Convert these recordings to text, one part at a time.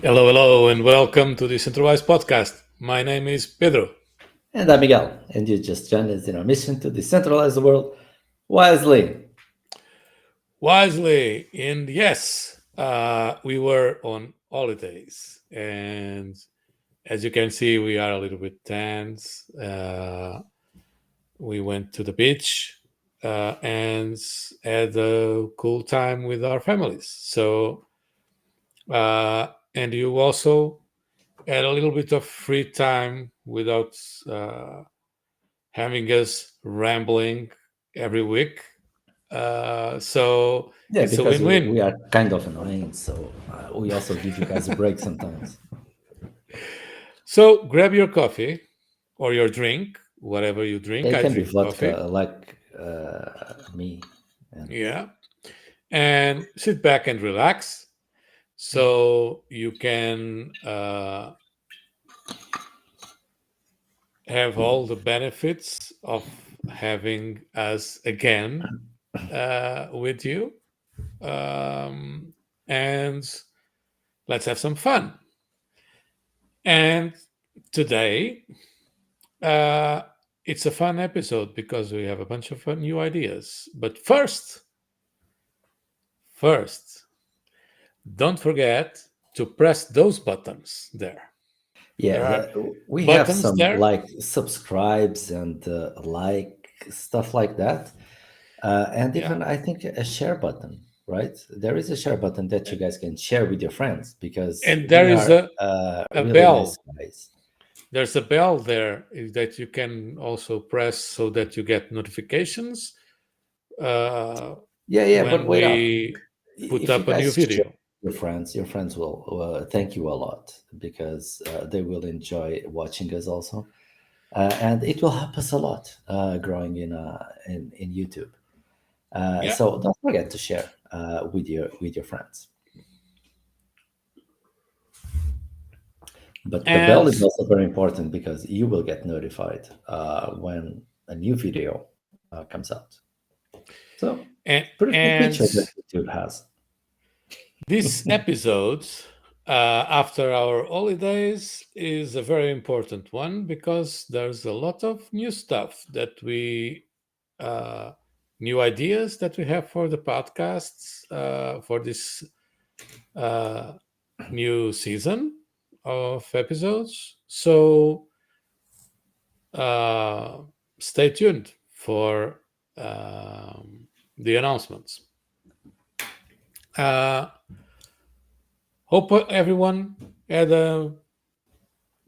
Hello, and welcome to the DecentraWise Podcast. My name is Pedro. And I'm Miguel, and you just joined us in our mission to decentralize the world wisely. Wisely, and yes, we were on holidays, and as you can see, we are a little bit tense. We went to the beach and had a cool time with our families. And you also had a little bit of free time without having us rambling every week. So Yeah, it's a because we win-win. are kind of annoying, so we also give you guys a break sometimes. So grab your coffee or your drink, whatever you drink. It I can be drink coffee. vodka, like me. And Yeah. And sit back and relax so you can have all the benefits of having us again with you. Um, and let's have some fun. And today, uh, it's a fun episode because we have a bunch of new ideas. But first, don't forget to press those buttons there. yeah, There are we have buttons some there. like subscribes and like stuff like that. And Yeah. even I think a share button, right? There is a share button that you guys can share with your friends because And we there is are a really nice bell. guys. There's a bell there that you can also press so that you get notifications uh, Yeah, but when wait up. we put If you up a new guys share video. your friends will thank you a lot because they will enjoy watching us also, and it will help us a lot growing in YouTube. Yeah. So don't forget to share with your friends. But the bell And is also very important because you will get notified when a new video comes out. So and, pretty cool and feature that YouTube has. this episode, after our holidays, is a very important one because there's a lot of new stuff that uh, new ideas that we have for the podcasts for this uh, new season of episodes. So uh, stay tuned for the announcements. Uh, Hope everyone had a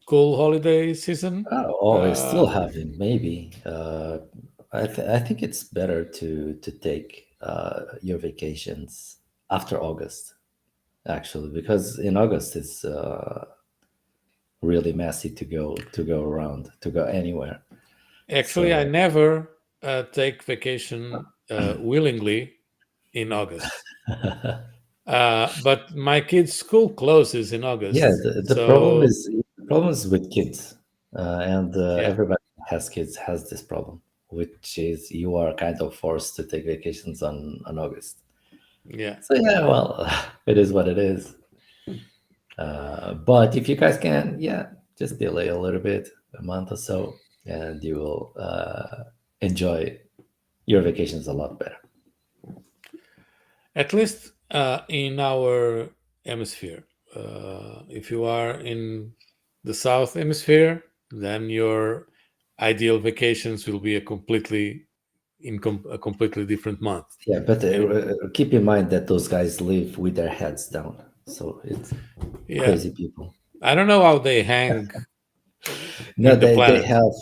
cool holiday season. Oh, it's still having maybe. I think it's better to take your vacations after August, actually, because in August it's really messy to go around to go anywhere. Actually, I So never take vacation willingly in August. But my kids' school closes in yeah, August. the So, problem is with kids, and yeah, everybody who has kids has this problem, which is you are kind of forced to take vacations on August. yeah. So yeah, well, it is what it is. But if you guys can, yeah, just delay a little bit, a month or so, and you will enjoy your vacations a lot better. At least in our hemisphere. If you are in the south hemisphere, then your ideal vacations will be a completely different month. Yeah, but And keep in mind that those guys live with their heads down, so it's yeah, crazy people. I don't know how they hang No, with the they planet. have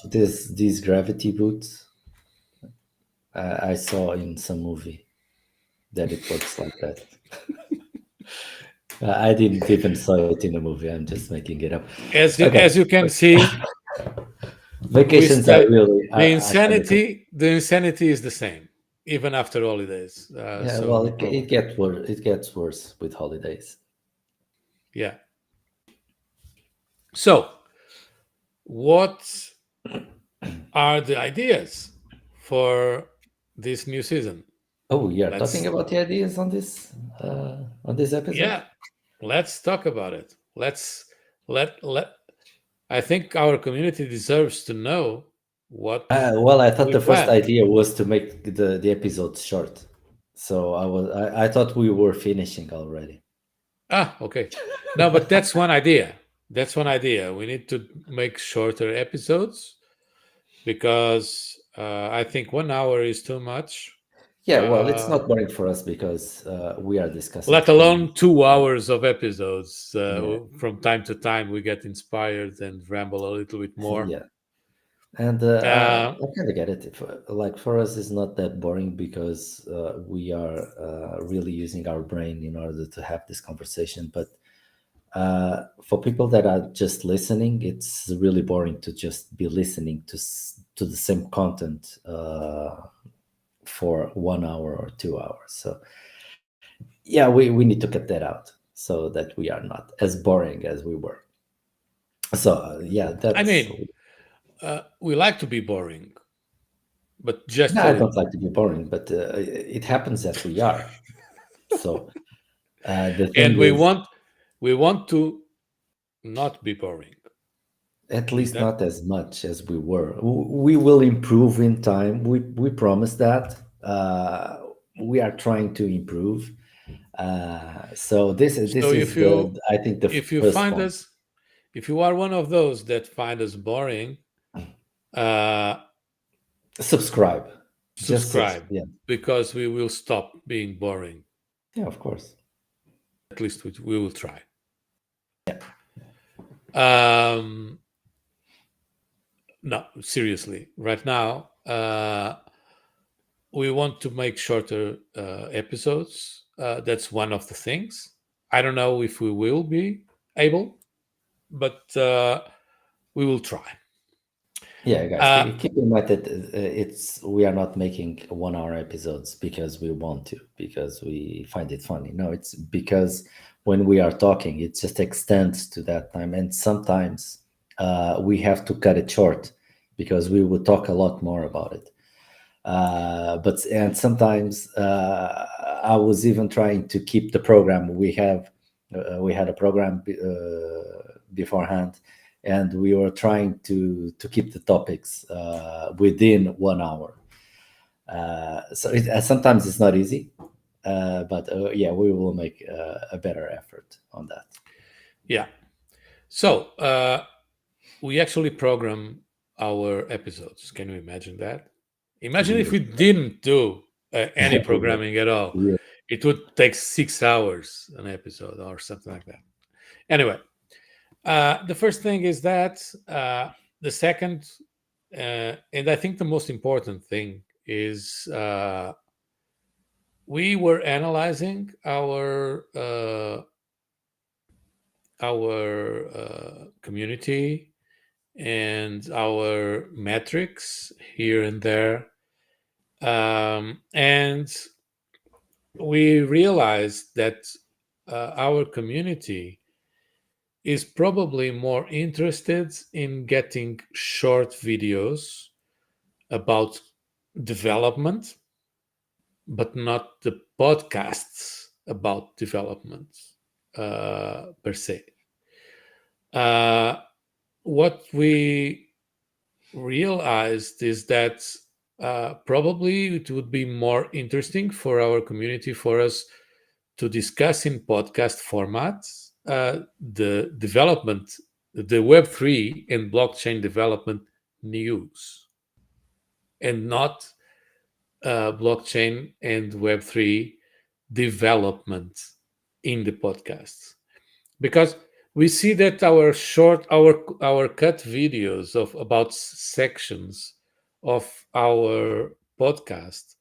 these gravity boots. I saw in some movie that it works like that. I didn't even saw it in a movie. I'm just making it up. Okay, As you can see, we vacations are stay. really actually. The insanity is the same even after holidays. Yeah, well, So it gets worse. It gets worse with holidays. yeah. So what are the ideas for this new season? Oh, you're talking Let's about the ideas on this episode. yeah, let's talk about it. Let's let. I think our community deserves to know what Well, I thought we the first plan. idea was to make the episodes short. So I thought we were finishing already. Ah, okay. No, but that's one idea. That's one idea. We need to make shorter episodes because I think 1 hour is too much. Yeah, well, it's Uh, not boring for us because we are discussing let things. alone 2 hours of episodes. Yeah, From time to time, we get inspired and ramble a little bit more. yeah. And Uh, I kind of get it. Like for us, it's not that boring because we are really using our brain in order to have this conversation. But for people that are just listening, it's really boring to just be listening to the same content for 1 hour or 2 hours. So yeah, we need to cut that out so that we are not as boring as we were. So yeah, I that's mean, we like to be boring, but just no, a I don't little. like to be boring, but it happens that we are. So the thing And we is, want we want to not be boring. at Is least that not as much as we were. We will improve in time. We promise that. We are trying to improve. So this so? is the I think the If you first find point. us, if you are one of those that find us boring, uh, Subscribe, just subscribe yeah, because we will stop being boring. yeah, of course. At least we will try. Um, no, seriously. Right now, we want to make shorter episodes. That's one of the things. I don't know if we will be able, but we will try. Yeah, guys, Uh, keep in mind that it's we are not making 1 hour episodes because we want to, because we find it funny. No, it's because when we are talking, it just extends to that time, and sometimes we have to cut it short because we would talk a lot more about it. But and sometimes I was even trying to keep the program we have. We had a program beforehand, and we were trying to keep the topics within 1 hour. So sometimes it's not easy, but yeah, we will make a better effort on that. yeah. So we actually program our episodes. Can you imagine that? Imagine if Weird, we didn't do any weird, programming at all. weird. It would take 6 hours an episode or something like that. Anyway, the first thing is that the second, and I think the most important thing is we were analyzing our community and our metrics here and there, and we realized that our community is probably more interested in getting short videos about development, but not the podcasts about development per se. Uh, what we realized is that probably it would be more interesting for our community for us to discuss in podcast formats the development, the Web3 and blockchain development news, and not blockchain and Web3 development in the podcasts. Because we see that our cut videos of about sections of our podcast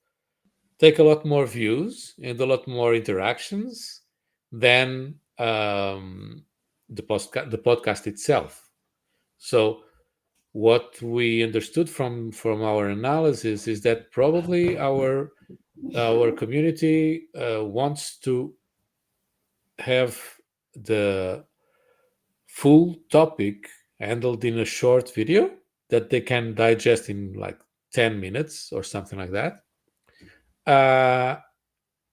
take a lot more views and a lot more interactions than the podcast itself. So what we understood from our analysis is that probably our community wants to have the full topic handled in a short video that they can digest in like 10 minutes or something like that, uh,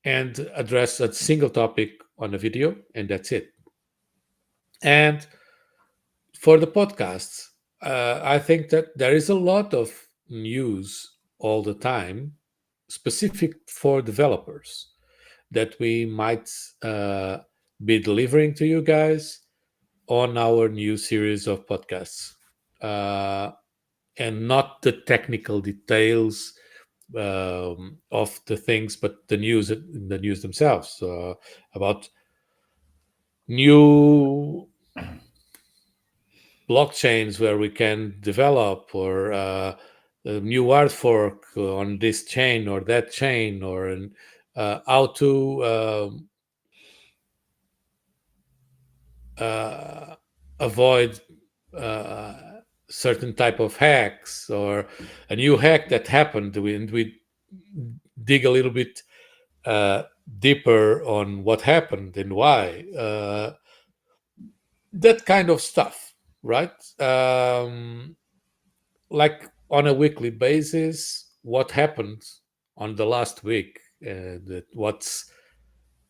and address a single topic on a video, and that's it. And for the podcasts, I think that there is a lot of news all the time, specific for developers, that we might uh, be delivering to you guys on our new series of podcasts. Uh, and not the technical details of the things, but the news themselves, about new blockchains where we can develop, or a new art fork on this chain or that chain, or how to uh, avoid uh, certain type of hacks, or a new hack that happened, and we dig a little bit uh, deeper on what happened and why, that kind of stuff, right? Like on a weekly basis, what happened on the last week, and what's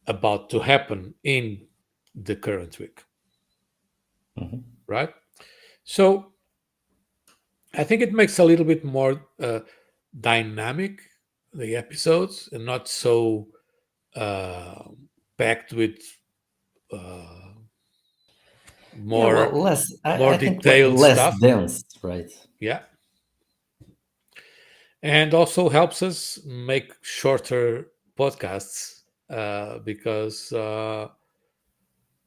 about to happen in the current week, Mhm. right? So I think it makes a little bit more dynamic, the episodes, and not so uh, packed with uh, Yeah, well, more less. more I think detailed less stuff. dense, right? Yeah, and also helps us make shorter podcasts, because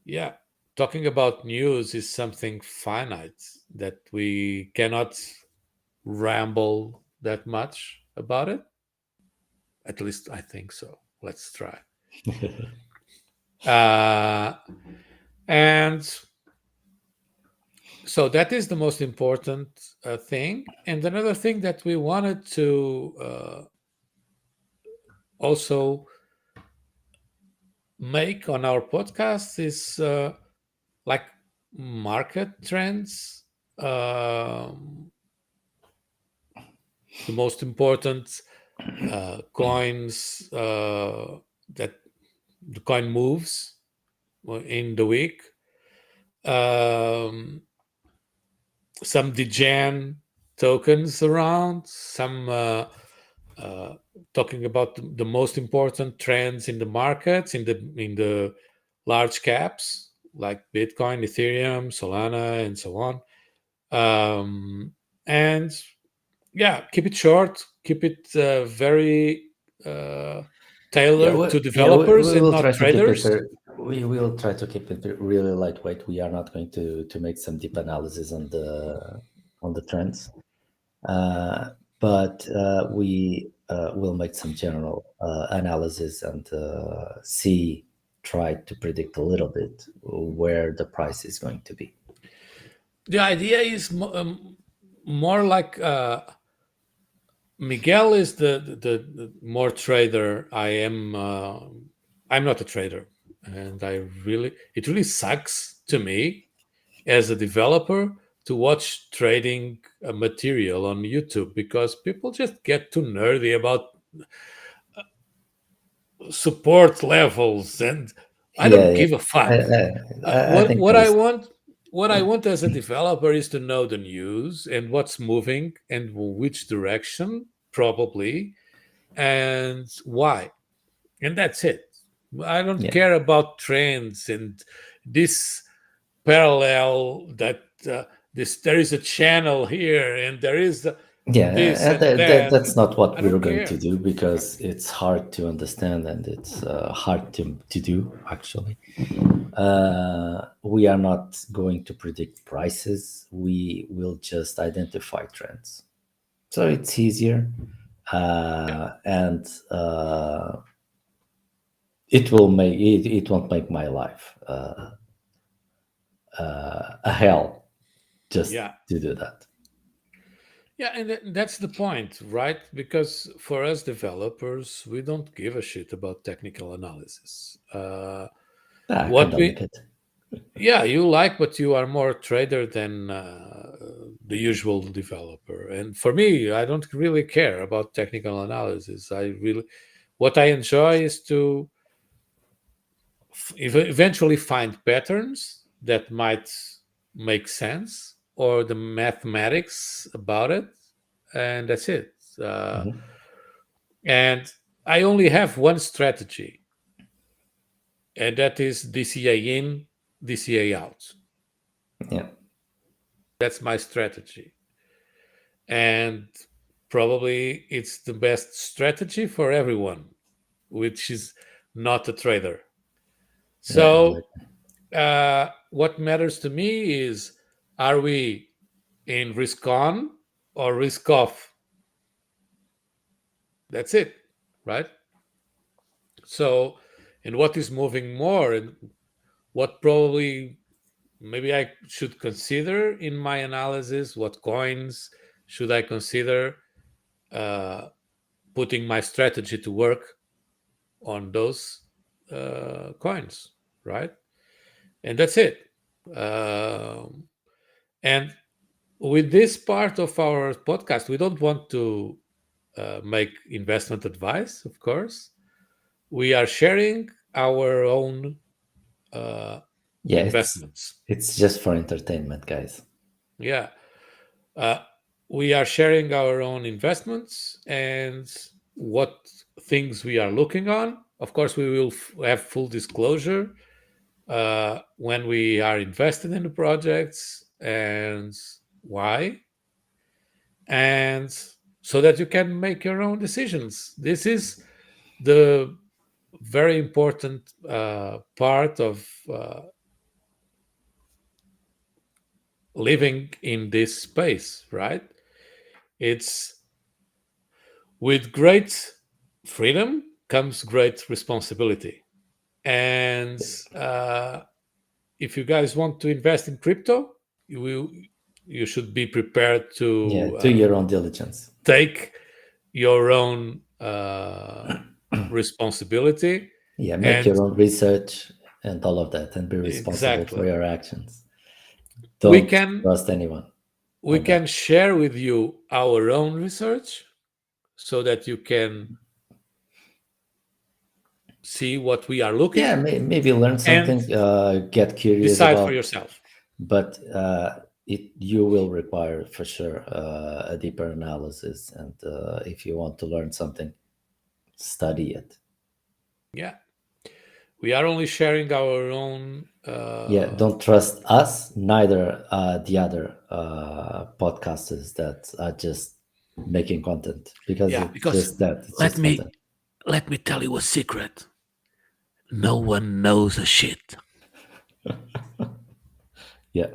yeah, talking about news is something finite that we cannot ramble that much about it. At least I think so. Let's try. Uh, and so that is the most important thing. And another thing that we wanted to also make on our podcast is like market trends, um, the most important coins that the coin moves in the week, um, some degen tokens around, some uh, talking about the most important trends in the markets, in the large caps like Bitcoin, Ethereum, Solana, and so on. And yeah, keep it short, keep it very uh, Yeah, tailored to we developers and will not try to keep it. traders. We will try to keep it really lightweight. We are not going to make some deep analysis on the trends, but we will make some general analysis and try to predict a little bit where the price is going to be. The idea is more like Miguel is the more trader. I'm not a trader, and I really it really sucks to me as a developer to watch trading material on YouTube, because people just get too nerdy about support levels, and I Yeah, don't yeah. give a I, fuck. I think What there I is. want, what I want as a developer is to know the news and what's moving and which direction, probably, and why, and that's it. I don't Yeah, care about trends and this parallel that this there is a channel here and there is this yeah. and that. That's not what I we're don't going to care. do because it's hard to understand and it's hard to do actually. We are not going to predict prices. We will just identify trends. So it's easier, Yeah, and it won't make my life a hell just yeah. to do that. Yeah, and that's the point, right? Because for us developers, we don't give a shit about technical analysis. I kind What of like we, it. yeah, you like, but you are more trader than the usual developer. And for me, I don't really care about technical analysis. What I enjoy is to eventually find patterns that might make sense, or the mathematics about it, and that's it. Uh, Mhm. and I only have one strategy, and that is DCA in, DCA out. Yeah. That's my strategy. And probably it's the best strategy for everyone, which is not a trader. Yeah. So, Exactly. what matters to me is, are we in risk on or risk off? That's it, right? So, and what is moving more, and what probably maybe I should consider in my analysis, what coins should I consider uh, putting my strategy to work on those coins, right? And that's it. Um, and with this part of our podcast, we don't want to make investment advice, of course. We are sharing our own uh, Yeah. investments. It's just for entertainment, guys. Yeah. Uh, we are sharing our own investments and what things we are looking on. Of course, we will have full disclosure when we are invested in the projects and why, and so that you can make your own decisions. This is the very important part of living in this space, right? It's with great freedom comes great responsibility. And uh, if you guys want to invest in crypto, you will, you should be prepared Yeah. to Do your own diligence. take your own responsibility. Yeah. Make And your own research and all of that, and be responsible for exactly, your actions. we Don't can trust anyone we on that. can share with you our own research so that you can see what we are Yeah. looking Maybe learn and something. Get curious decide for about, yourself. but it you will require for sure a deeper analysis, and if you want to learn something, study it. Yeah, we are only sharing our own. Yeah, don't trust us, neither the other podcasters that are just making content, because Yeah, it's because just that, it's let just me content. let me tell you a secret. No one knows a shit. Yeah.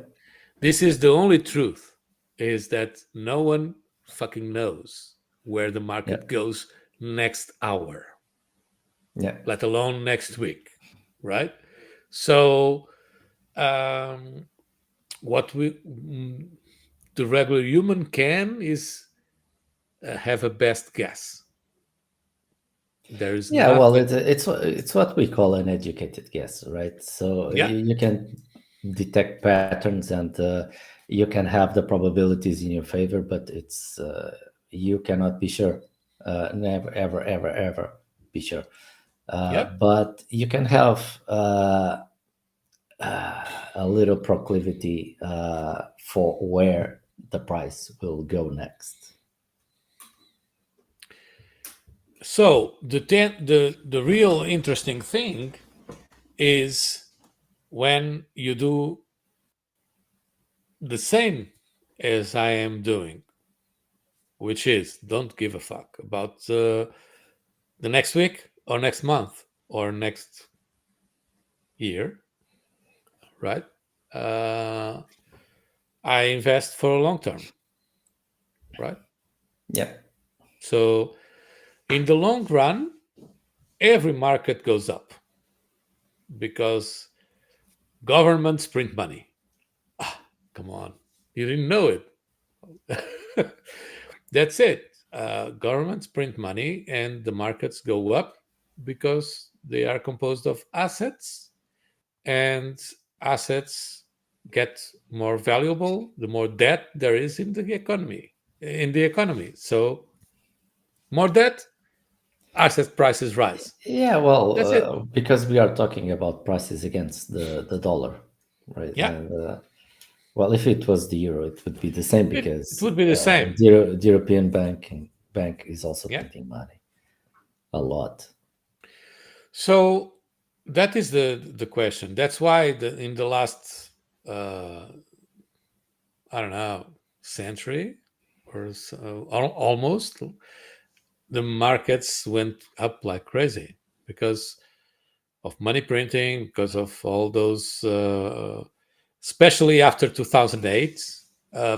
This is the only truth, is that no one fucking knows where the Yeah. market goes next hour, Yeah. let alone next week, right? So, um, what the regular human can is have a best guess. There is Yeah, well, nothing. it's what we call an educated guess, right? So Yeah, you can detect patterns, and you can have the probabilities in your favor, but it's you cannot be sure. Never, ever, ever, ever be sure. yeah. But you can have a little proclivity for where the price will go next. So the real interesting thing is when you do the same as I am doing, which is don't give a fuck about the next week or next month or next year, right? Uh, I invest for a long term, right? Yeah, So in the long run, every market goes up because governments print money. Come on, you didn't know it. That's it. Governments print money and the markets go up because they are composed of assets, and assets get more valuable the more debt there is in the economy. So more debt, asset prices rise. yeah. Well, That's it. because we are talking about prices against the dollar. right? Yeah, And well, if it was the euro, it would be the same it because would be the same. the European bank is also Yeah. printing money a lot. So that is the question. That's why in the last uh, I don't know century or so, almost the markets went up like crazy because of money printing, because of all those, especially after 2008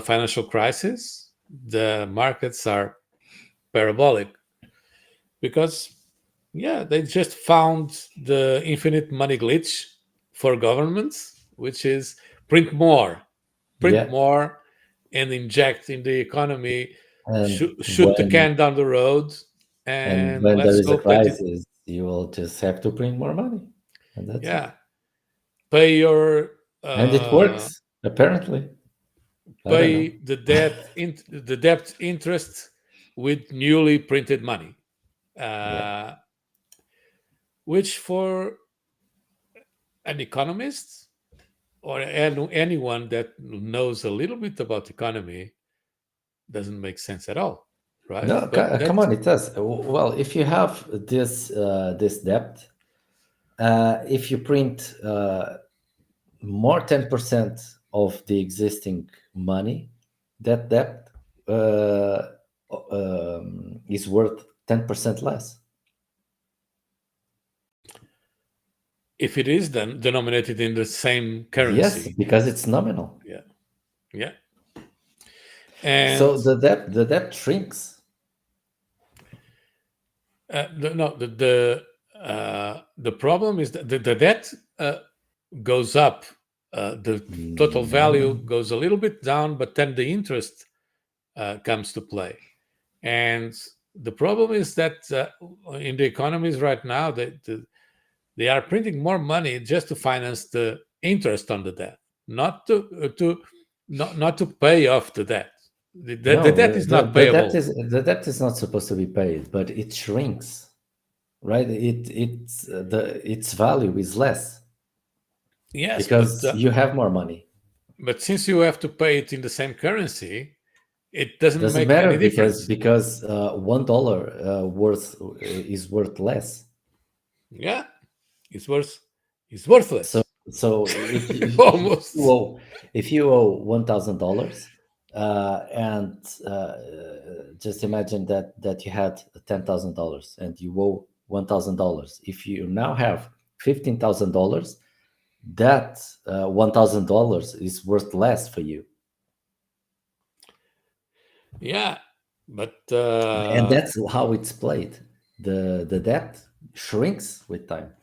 financial crisis, the markets are parabolic because, yeah, they just found the infinite money glitch for governments, which is print more, print Yeah, more, and inject in the economy, and shoot the can down the road, and when there let's is a hope that it, crisis, you will just have to print more money, and that's it. yeah, pay your And it uh, works apparently. I don't know. pay the debt interest with newly printed money, Yeah. uh, which for an economist or anyone that knows a little bit about economy doesn't make sense at all, right? No, But come that, on, it does. Well, if you have this debt, if you print more 10% of the existing money, that debt is worth 10% less. if it is then denominated in the same Yes, currency, because it's nominal. yeah, yeah, So and the debt shrinks. no, the problem is that the debt goes up, the total value No, goes a little bit down, but then the interest comes to play. And the problem is that in the economies right now, they are printing more money just to finance the interest on the debt, not not to pay off the debt. The no, debt is not payable. the debt is not supposed to be paid, but it shrinks, right? Its value is less Yes, because you have more money. but since you have to pay it in the same currency, it doesn't Doesn't make matter any because difference. $1 worth is worth less. Yeah, it's worth it's So worthless. if you Almost. owe $1,000, and just imagine that you had $10,000 and you owe $1,000. If you now have $15,000, that $1,000 is worth less for you, Yeah, but and that's how it's played. The debt shrinks with time.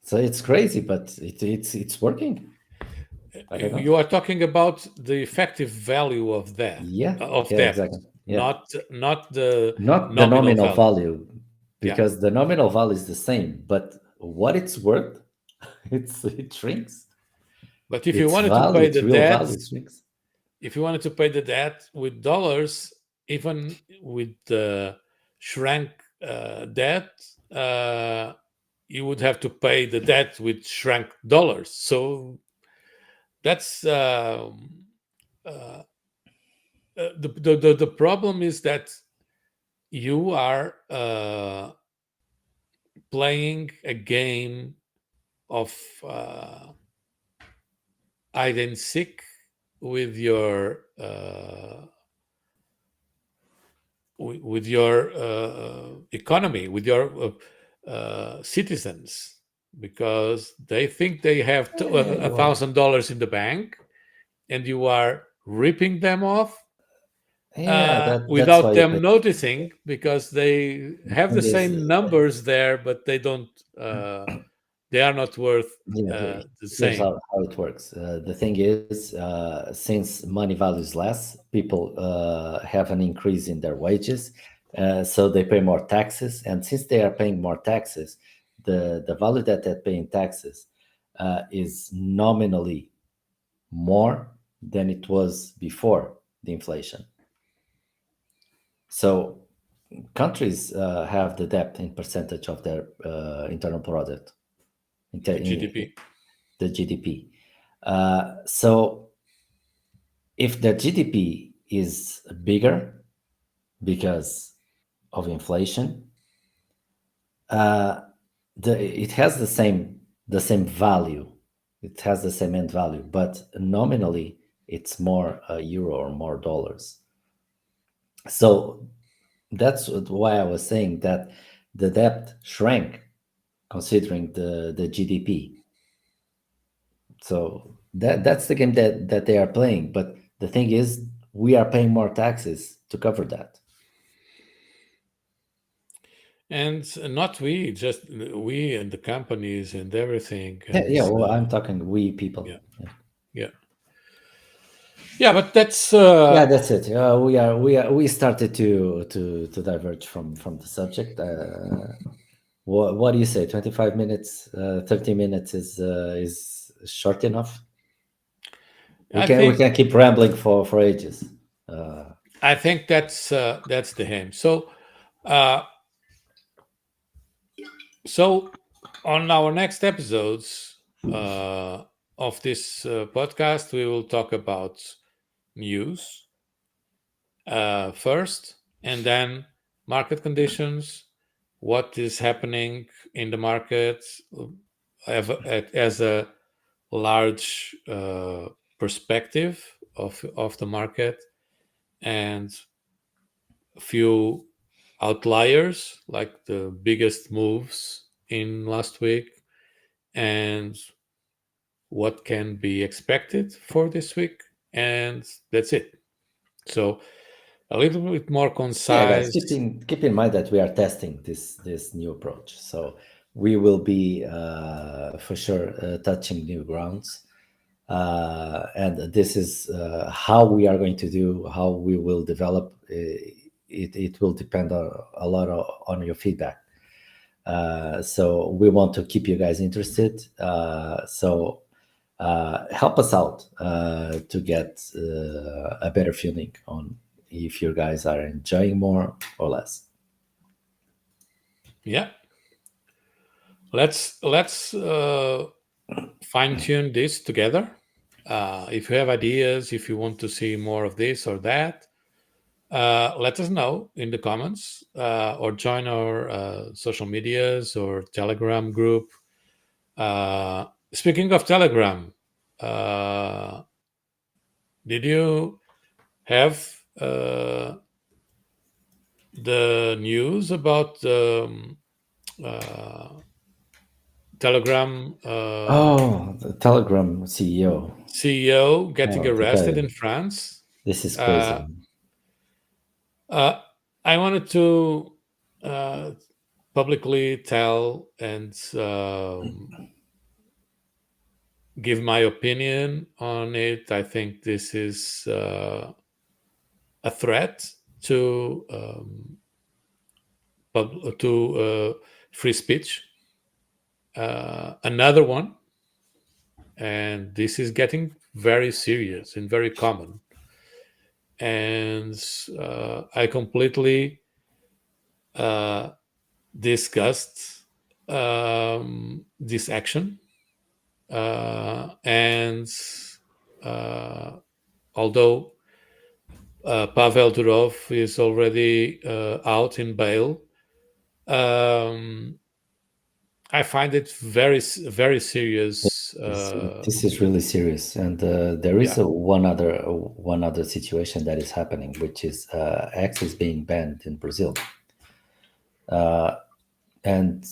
So it's crazy, but it's working. I don't know. you are talking about the effective value of of Yeah, debt, exactly. Yeah, not the not the nominal nominal value. value, Yeah, because the nominal value is the same, but what it's worth, it shrinks. but if you Its wanted to value, pay its the real debt, value shrinks. if you wanted to pay the debt with dollars, even with the shrank debt, uh, you would have to pay the debt with shrank dollars. So that's uh, the problem is that you are playing a game of hide and seek with your with your economy, with your citizens, because they think they have a Well, $1,000 in the bank, and you are ripping them off yeah, that's without why them noticing, because they have the and this same numbers there, but they don't. They are not worth the here's same. how it works. The thing is, since money values less, people have an increase in their wages, so they pay more taxes. And since they are paying more taxes, the value that they pay in taxes is nominally more than it was before the inflation. So countries have the debt in percentage of their internal product, in, GDP. the GDP. So if the GDP is bigger because of inflation, it has the same value. It has the same end value, but nominally it's more euro or more dollars. So that's why I was saying that the debt shrank considering the GDP. So that's the game that they are playing. But the thing is, we are paying more taxes to cover that. And not we, just we and the companies and everything. Yeah, And yeah. Well, I'm talking we yeah, people. Yeah, yeah, yeah. But that's yeah, that's it. We started to diverge from the subject. What do you say? 25 minutes, 30 minutes is short enough. We I can we think can keep rambling for ages. Uh, that's the aim. Uh, so on our next episodes of this podcast, we will talk about news first, and then market conditions, what is happening in the market as a large perspective of the market, and a few outliers like the biggest moves in last week, and what can be expected for this week, and that's it. So a little bit more Yeah, guys, keep concise. in keep in mind that we are testing this new approach, so we will be for sure touching new grounds, and this is how we are going to do, how we will develop. It will depend a lot on your feedback. So we want to keep you guys interested. So help us out to get a better feeling on if you guys are enjoying more or less. Yeah, let's fine tune this together. If you have ideas, if you want to see more of this or that, let us know in the comments, or join our social medias or Telegram group. Speaking of Telegram, uh, did you have the news about uh, Telegram Oh, the Telegram CEO. CEO getting Oh, the arrested guy. in France? This is Uh, crazy. uh, I wanted to uh, publicly tell and give my opinion on it. I think this is a threat to free speech. Another one, and this is getting very serious and very common. And I completely uh, discussed this action. And uh, although Pavel Durov is already out in bail, um, I find it very serious. This is really serious, and there is Yeah, one other situation that is happening, which is X is being banned in Brazil, and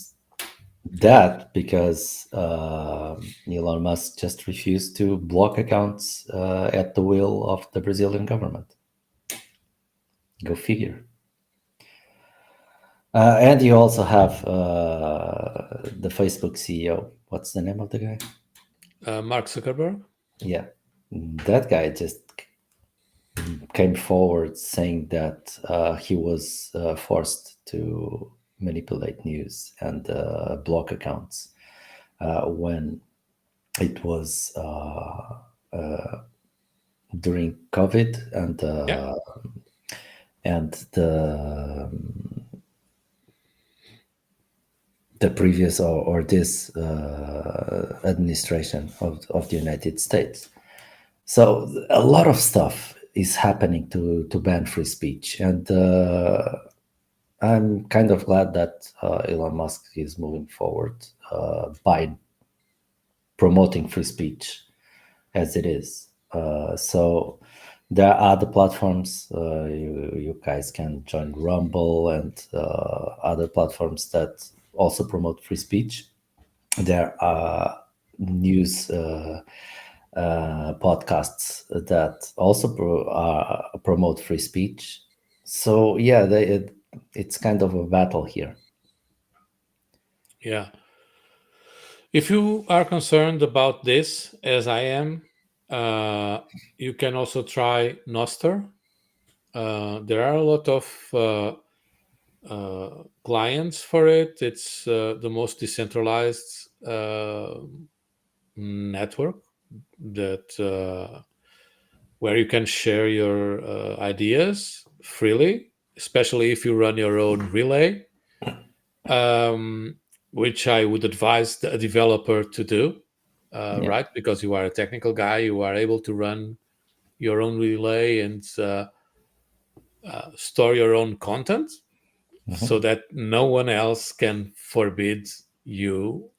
that because Elon Musk just refused to block accounts at the will of the Brazilian government. Go figure. And you also have the Facebook CEO. What's the name of the guy? Mark Zuckerberg. Yeah, that guy just came forward saying that he was forced to manipulate news and block accounts when it was during COVID, Yeah, and the previous or this administration of the United States. So a lot of stuff is happening to ban free speech, and I'm kind of glad that Elon Musk is moving forward by promoting free speech as it is. So there are other platforms. You guys can join Rumble and other platforms that also promote free speech. There are news podcasts that also promote free speech. So yeah, it's kind of a battle here. Yeah. If you are concerned about this, as I am, uh, you can also try Noster. There are a lot of clients for it. It's the most decentralized network that where you can share your ideas freely, especially if you run your own relay, um, which I would advise a developer to do, Yeah. right? Because you are a technical guy, you are able to run your own relay and store your own content so Mhm. that no one else can forbid you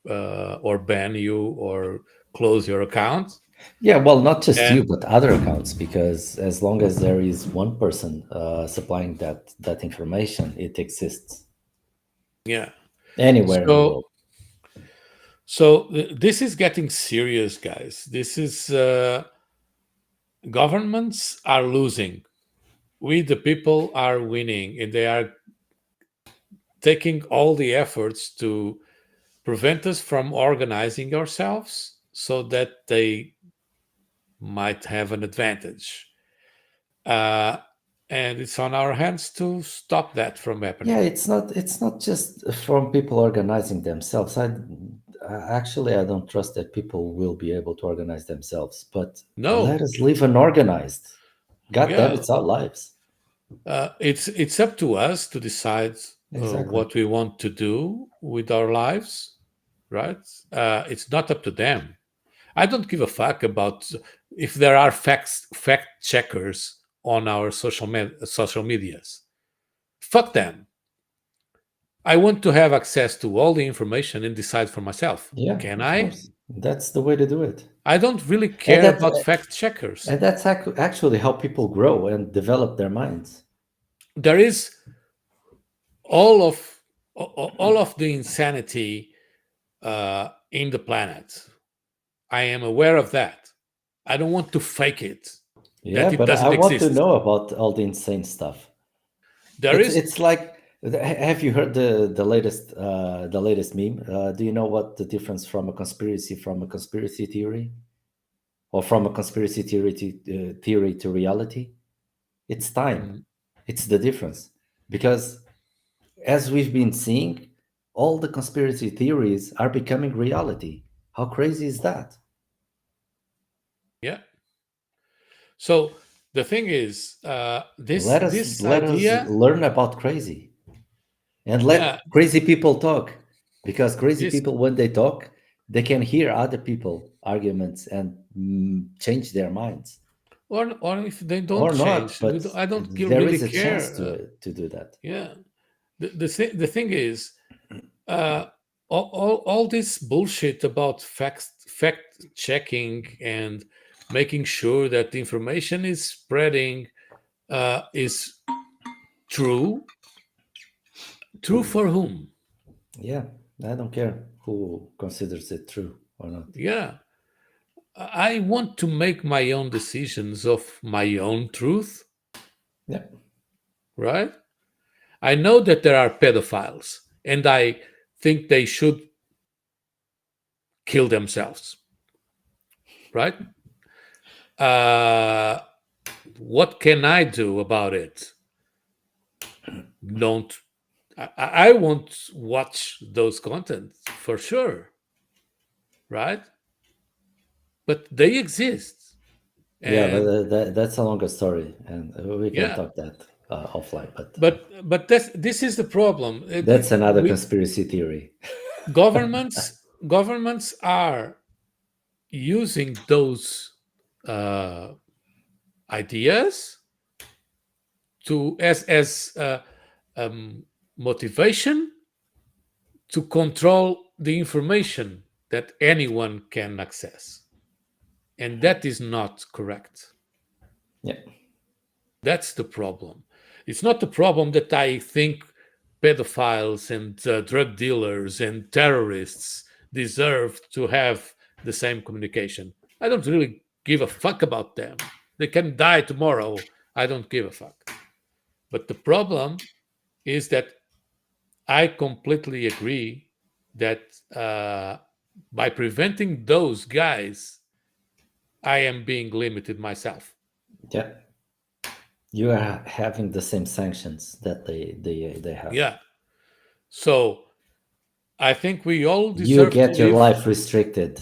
or ban you or close your account. Yeah, well, not just you, And but other accounts, because as long as there is one person supplying that information, it exists yeah, anywhere in the so world. this is getting serious, guys. This is governments are losing. We, the people, are winning, and they are taking all the efforts to prevent us from organizing ourselves so that they might have an advantage. Uh, and it's on our hands to stop that from Yeah, happening. it's not just from people organizing themselves. Actually, I don't trust that people will be able to organize themselves. But let No, us live unorganized. God damn, yeah, it's our lives. it's up to us to decide Exactly. what we want to do with our lives, right? It's not up to them. I don't give a fuck about if there are fact checkers on our social medias. Fuck them. I want to have access to all the information and decide for myself. Yeah, Can of I? course. That's the way to do it. I don't really And care that about fact checkers. and that's actually how people grow and develop their minds. There is all of all of the insanity in the planet. I am aware of that. I don't want to fake it Yeah, that it but I doesn't want to exist. know about all the insane stuff. There It's is it's like, have you heard the latest meme? Do you know what the difference from a conspiracy theory, or from a conspiracy theory to reality? It's time. mm, It's the difference, because as we've been seeing, all the conspiracy theories are becoming reality. How crazy is that? yeah. So the thing is, this Let us this let us idea, learn about crazy, and yeah, let crazy people talk, because crazy this people, when they talk, they can hear other people arguments and change their minds, or if they don't or not, change, but I don't there really is a chance care. to do that. Yeah, the thing is, uh, all this bullshit about fact checking and making sure that the information is spreading is true. True for whom? Yeah, I don't care who considers it true or not. Yeah, I want to make my own decisions of my own truth, Yeah, right? I know that there are pedophiles, and I think they should kill themselves, right? Uh, what can I do about it? Don't. I won't watch those content for sure, right? But they exist, yeah, but and that's a longer story, and we can yeah. talk that offline. But But this is the problem. that's another We conspiracy theory. Governments are using those uh, ideas to as motivation to control the information that anyone can access, and that is not correct. Yeah. That's the problem. It's not the problem that I think pedophiles and drug dealers and terrorists deserve to have the same communication. I don't really give a fuck about them. They can die tomorrow. I don't give a fuck. But the problem is that I completely agree that by preventing those guys, I am being limited myself. Yeah. You are having the same sanctions that they have. Yeah. So I think You get your life restricted.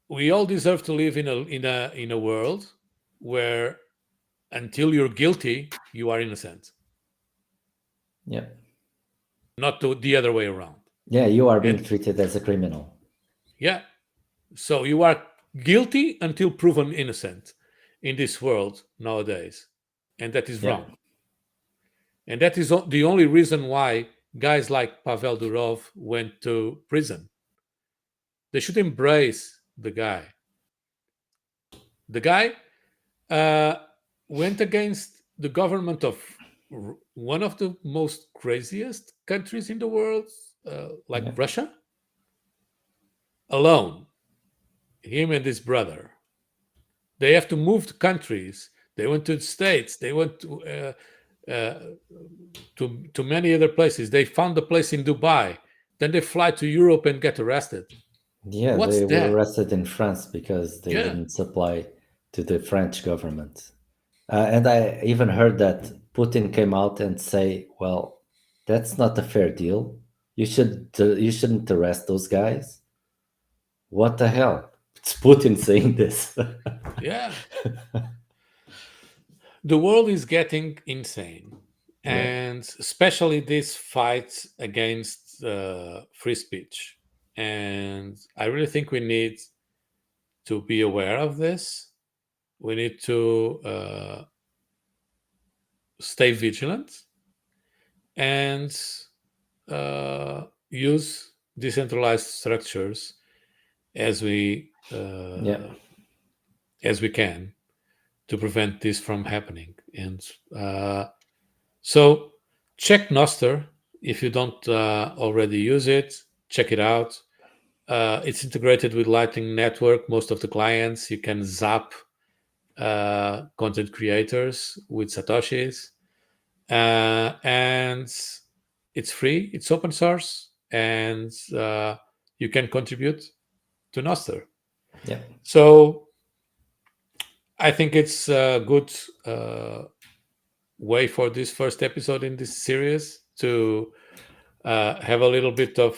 we all deserve to live in a world where until you're guilty, you are innocent, Yeah. not the other way around. Yeah, you are being And treated as a criminal. yeah, so you are guilty until proven innocent in this world nowadays, and that is Yeah. wrong. And that is the only reason why guys like Pavel Durov went to prison. They should embrace the guy. The guy uh, went against the government of one of the most craziest countries in the world, like Yeah. Russia, alone. Him and his brother. They have to move to countries. They went to the States. They went to many other places. They found a place in Dubai. Then they fly to Europe and get arrested. Yeah, What's they were that? arrested in France because they Yeah, didn't supply to the French government. And I even heard that Putin came out and say, "Well, that's not a fair deal. You shouldn't arrest those guys." What the hell? It's Putin saying this. yeah. The world is getting insane, Yeah, and especially this fight against free speech. And I really think we need to be aware of this. We need to stay vigilant and use decentralized structures as we yeah, as we can to prevent this from happening. And so check Noster if you don't already use it. Check it out. It's integrated with Lightning Network. Most of the clients you can zap content creators with satoshis, and it's free. It's open source, and you can contribute to Noster. yeah, So I think it's a good way for this first episode in this series to have a little bit of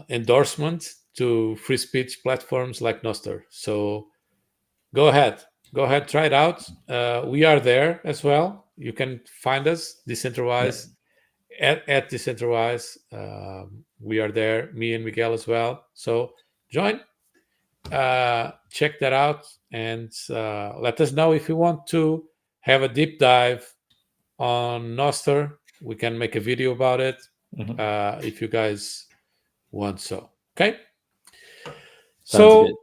endorsement to free speech platforms like Noster. So go ahead, try it out. We are there as well. You can find us yeah. DecentraWise at DecentraWise. We are there, me and Miguel as well. So join, check that out, and let us know if you want to have a deep dive on Noster. We can make a video about it Mhm. if you guys want so. Okay. Sounds good. So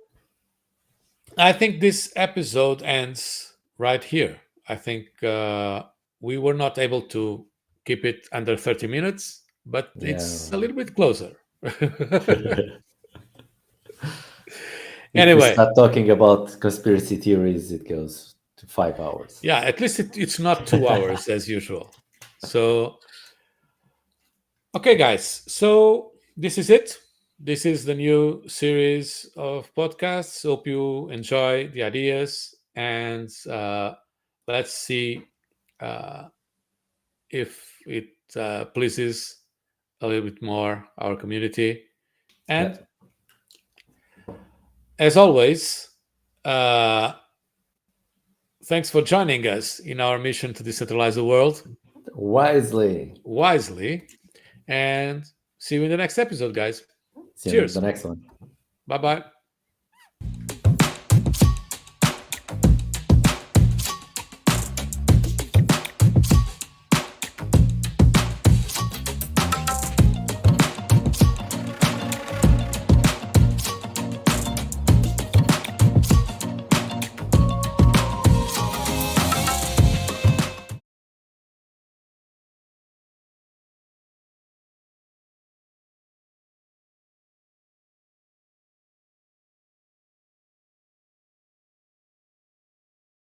I think this episode ends right here. I think we were not able to keep it under 30 minutes, but it's a Yeah. little bit closer. If we Anyway, start talking about conspiracy theories, it goes to 5 hours. yeah, at least it's not 2 hours as usual. So, okay, guys. So this is it. This is the new series of podcasts. Hope you enjoy the ideas, and let's see uh, if it pleases a little bit more our community. Yeah. And as always, uh, thanks for joining us in our mission to decentralize the world Wisely. wisely. And see you in the next episode, guys. See you in the Cheers. next one. Bye bye.